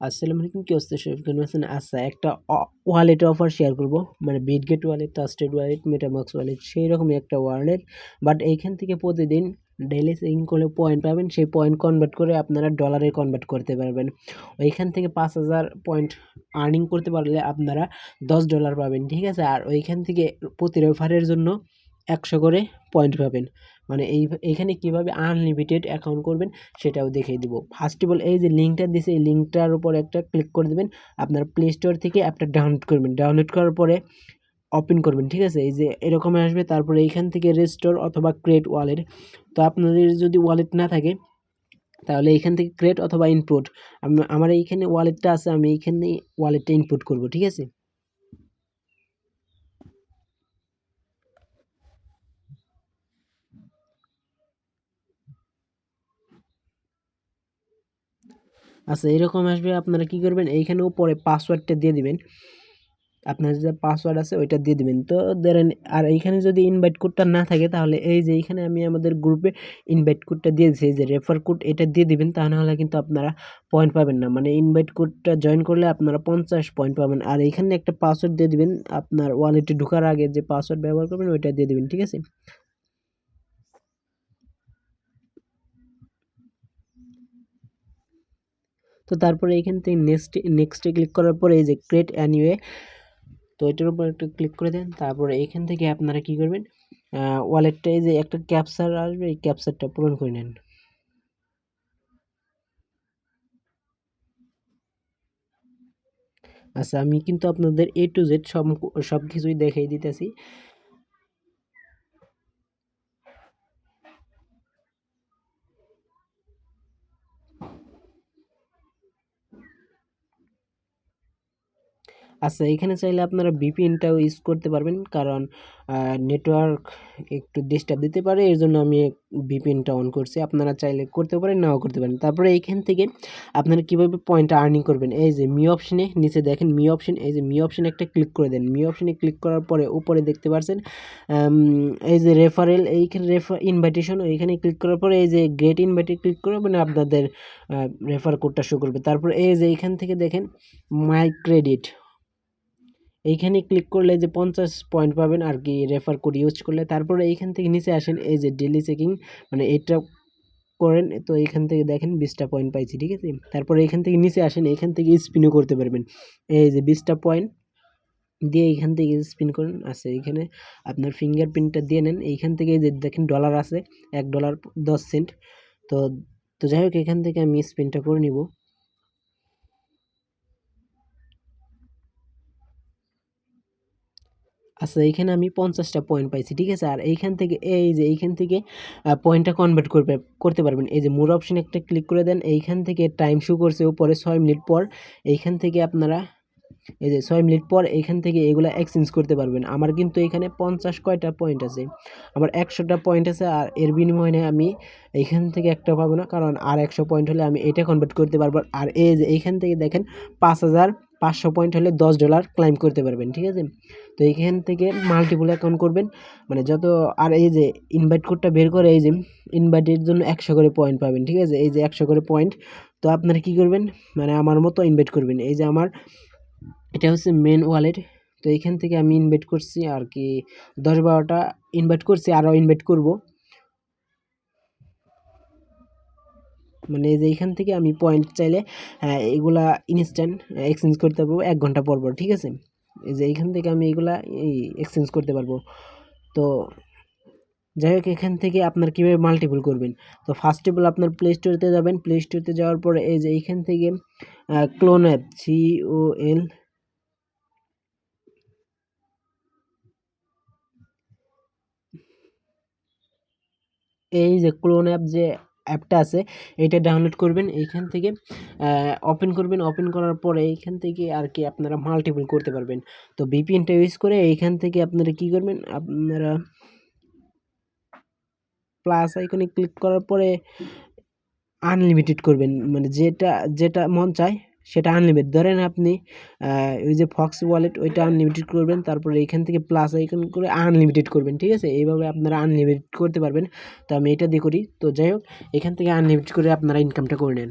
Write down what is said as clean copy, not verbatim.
আসসালামু আলাইকুম, কি অবস্থা সবাই কেমন আছেন? আচ্ছা, একটা ওয়ালেট অফার শেয়ার করব, মানে Bitget wallet, trusted wallet, MetaMask wallet সেই রকমই একটা ওয়ালেট। বাট এইখান থেকে প্রতিদিন ডেইলি সেভিং করলে পয়েন্ট পাবেন, সেই পয়েন্ট কনভার্ট করে আপনারা ডলারে কনভার্ট করতে পারবেন। ওইখান থেকে 5,000 পয়েন্ট আর্নিং করতে পারলে আপনারা $10 পাবেন, ঠিক আছে। আর ওইখান থেকে প্রতি রেফারের জন্য 100 করে পয়েন্ট পাবেন। মানে এইখানে কিভাবে আনলিমিটেড অ্যাকাউন্ট করবেন সেটাও দেখিয়ে দিব। ফার্স্ট অফ অল এই যে লিঙ্কটা দিছে, এই লিঙ্কটার উপর একটা ক্লিক করে দেবেন। আপনার প্লে স্টোর থেকে অ্যাপটা ডাউনলোড করবেন, ডাউনলোড করার পরে ওপেন করবেন, ঠিক আছে। এই যে এরকম আসবে, তারপরে এইখান থেকে রেস্টোর অথবা ক্রিয়েট ওয়ালেট। তো আপনাদের যদি ওয়ালেট না থাকে তাহলে এইখান থেকে ক্রিয়েট অথবা ইনপুট, আমার এইখানে ওয়ালেটটা আছে, আমি এইখানে ওয়ালেটটা ইনপুট করব, ঠিক আছে। আচ্ছা, এরকম আসবে। আপনারা কি করবেন, এইখানে উপরে পাসওয়ার্ডটা দিয়ে দিবেন, আপনার যে পাসওয়ার্ড আছে ওইটা দিয়ে দিবেন। তো ধরেন, আর এইখানে যদি ইনভাইট কোডটা না থাকে তাহলে এই যে এইখানে আমি আমাদের গ্রুপে ইনভাইট কোডটা দিয়ে দিচ্ছি, এই যে রেফার কোড, এটা দিয়ে দিবেন। তা নাহলে কিন্তু আপনারা পয়েন্ট পাবেন না। মানে ইনভাইট কোডটা জয়েন করলে আপনারা 50 পয়েন্ট পাবেন। আর এইখানে একটা পাসওয়ার্ড দিয়ে দিবেন, আপনার ওয়ালেটে ঢোকার আগে যে পাসওয়ার্ড ব্যবহার করবেন ওইটা দিয়ে দিবেন, ঠিক আছে। তো তারপরে এইখান থেকে নেক্সটে ক্লিক করার পরে এই যে ক্রিয়েট অ্যানিওয়ে, তো এটার উপর একটু ক্লিক করে দেন। তারপরে এইখান থেকে আপনারা কি করবেন, ওয়ালেটটা এই যে একটা ক্যাপচার আসবে, এই ক্যাপচারটা পূরণ করে নেন। আচ্ছা, আমি কিন্তু আপনাদের A to Z সব কিছুই দেখাই দিতেছি। আচ্ছা, এখানে চাইলে আপনারা ভিপিএনটাও ইউজ করতে পারবেন, কারণ নেটওয়ার্ক একটু ডিস্টার্ব দিতে পারে, এর জন্য আমি ভিপিএনটা অন করছি। আপনারা চাইলে করতে পারেন, নাও করতে পারেন। তারপরে এইখান থেকে আপনারা কীভাবে পয়েন্ট আর্নিং করবেন, এই যে মি অপশনে নিচে দেখেন মি অপশন, এই যে মি অপশনে একটা ক্লিক করে দেন। মি অপশনে ক্লিক করার পরে উপরে দেখতে পাচ্ছেন এই যে রেফারেল, এইখানে ইনভাইটেশন, এইখানে ক্লিক করার পরে এই যে গেট ইনভাইটে ক্লিক করবেন, আপনাদের রেফার কোডটা শো করবে। তারপরে এই যে এইখান থেকে দেখেন মাই ক্রেডিট, এইখানে ক্লিক করলে যে 50 পয়েন্ট পাবেন আর কি, রেফার কোড ইউজ করলে। তারপরে এইখান থেকে নিচে আসেন, এই যে ডেলি চেকিং, মানে এটা করেন। তো এইখান থেকে দেখেন 20টা পয়েন্ট পাইছি, ঠিক আছে। তারপরে এইখান থেকে নিচে আসেন, এইখান থেকে স্পিনও করতে পারবেন। এই যে 20টা পয়েন্ট দিয়ে এইখান থেকে স্পিন করুন। আছে এইখানে আপনার ফিঙ্গারপ্রিন্টটা দিয়ে নেন। এইখান থেকে যে দেখেন ডলার আছে, $1 10 সেন্ট। তো তো যাই হোক, এখান থেকে আমি স্পিনটা করে নিব। আচ্ছা, এইখানে আমি 50টা পয়েন্ট পাইছি, ঠিক আছে। আর এইখান থেকে এই যে এইখান থেকে পয়েন্টটা কনভার্ট করতে পারবেন। এই যে মোর অপশন একটা ক্লিক করে দেন, এইখান থেকে টাইম শো করছে উপরে 6 মিনিট পর। এইখান থেকে আপনারা এই যে 6 মিনিট পর এইখান থেকে এগুলা এক্সচেঞ্জ করতে পারবেন। আমার কিন্তু এখানে 50 কয়টা পয়েন্ট আছে, আমার 100টা পয়েন্ট আছে। আর এর বিনিময়ে আমি এইখান থেকে একটা পাবো না, কারণ আর 100 পয়েন্ট হলে আমি এটা কনভার্ট করতে পারবো। আর এই যে এইখান থেকে দেখেন 5,500 পয়েন্ট হলে $10 ক্লাইম করতে পারবেন, ঠিক আছে। তো এইখান থেকে মাল্টিপল অ্যাকাউন্ট করবেন, মানে যত। আর এই যে ইনভাইট কোডটা বের করে, এই যে ইনভাইটের জন্য 100 করে পয়েন্ট পাবেন, ঠিক আছে। এই যে 100 করে পয়েন্ট। তো আপনারা কি করবেন, মানে আমার মতো ইনভাইট করবেন। এই যে আমার এটা হচ্ছে মেন ওয়ালেট। তো এইখান থেকে আমি ইনভাইট করছি আর কি, 10-12টা ইনভাইট করছি, আরও ইনভাইট করব। মানে এই যে এইখান থেকে আমি পয়েন্ট চাইলে এগুলা ইনস্ট্যান্ট এক্সচেঞ্জ করতে পারবো 1 ঘন্টা পর পর, ঠিক আছে। এই যে এইখান থেকে আমি এগুলা এক্সচেঞ্জ করতে পারবো। তো যাই হোক, এখান থেকে আপনার কীভাবে মাল্টিপল করবেন, তো ফার্স্ট অফ অল আপনার প্লে স্টোরতে যাবেন। প্লে স্টোরতে যাওয়ার পরে এই যে এইখান থেকে ক্লোন অ্যাপ, COL, এই যে ক্লোন অ্যাপ যে অ্যাপটা আছে এটা ডাউনলোড করবেন। এইখান থেকে ওপেন করবেন। ওপেন করার পরে এইখান থেকে আর কি আপনারা মাল্টিপল করতে পারবেন। তো ভিপিএনটা ইউজ করে এইখান থেকে আপনারা কি করবেন, আপনারা প্লাস আইকনে ক্লিক করার পরে আনলিমিটেড করবেন, মানে যেটা যেটা মন চায় সেটা আনলিমিটেড। ধরেন আপনি ওই যে ফক্স ওয়ালেট ওইটা আনলিমিটেড করবেন, তারপরে এইখান থেকে প্লাস আইকন করে আনলিমিটেড করবেন, ঠিক আছে। এইভাবে আপনারা আনলিমিটেড করতে পারবেন। তো আমি এটা দিয়ে করি। তো যাই হোক, এখান থেকে আনলিমিটেড করে আপনারা ইনকামটা করে নেন।